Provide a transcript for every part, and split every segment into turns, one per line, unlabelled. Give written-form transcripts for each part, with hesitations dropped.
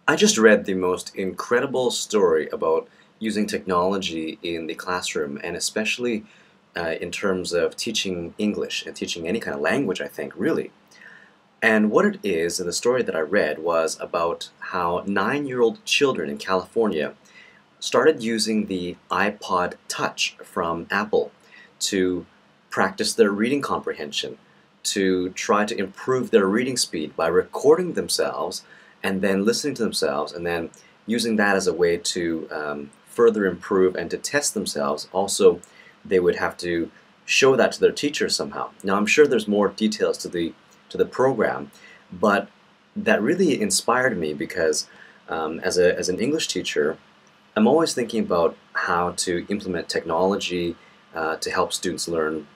I just read the most incredible story about using technology in the classroom, and especially in terms of teaching English and teaching any kind of language, I think, really. And what it is, in the story that I read, was about how 9-year-old children in California started using the iPod Touch from Apple to practice their reading comprehension, to try to improve their reading speed by recording themselves and then listening to themselves and then using that as a way to further improve and to test themselves. Also, they would have to show that to their teacher somehow. Now, I'm sure there's more details to the program, but that really inspired me because as an English teacher, I'm always thinking about how to implement technology to help students learn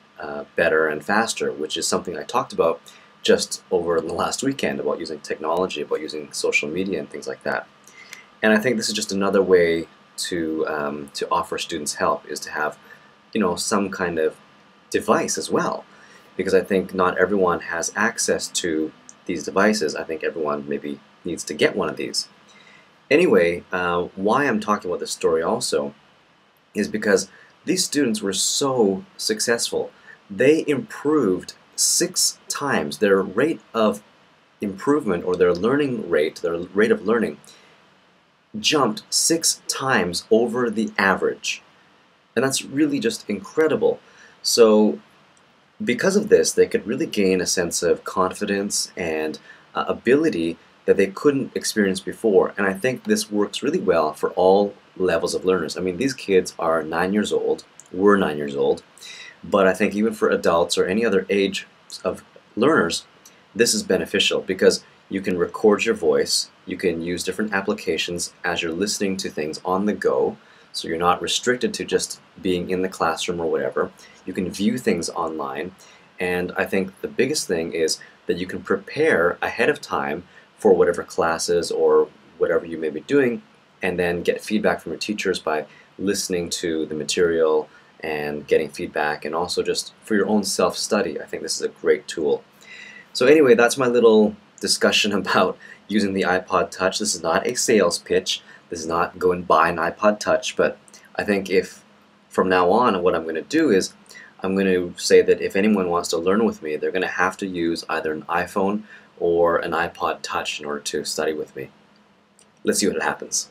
better and faster, which is something I talked about just over the last weekend about using technology, about using social media and things like that. And I think this is just another way to offer students help, is to have, some kind of device as well, because I think not everyone has access to these devices. I think everyone maybe needs to get one of these. Anyway, why I'm talking about this story also is because these students were so successful. They improved 6 times their rate of improvement, or their learning rate, their rate of learning jumped 6 times over the average. And that's really just incredible. So because of this, they could really gain a sense of confidence and ability that they couldn't experience before. And I think this works really well for all levels of learners. I mean, these kids are 9 years old, were 9 years old, but I think even for adults or any other age of learners, this is beneficial because you can record your voice, you can use different applications as you're listening to things on the go, so you're not restricted to just being in the classroom or whatever. You can view things online, and I think the biggest thing is that you can prepare ahead of time for whatever classes or whatever you may be doing, and then get feedback from your teachers by listening to the material and getting feedback, and also just for your own self-study. I think this is a great tool. So anyway, that's my little discussion about using the iPod Touch. This is not a sales pitch. This is not go and buy an iPod Touch, but I think if from now on what I'm going to do is I'm going to say that if anyone wants to learn with me, they're going to have to use either an iPhone or an iPod Touch in order to study with me. Let's see what happens.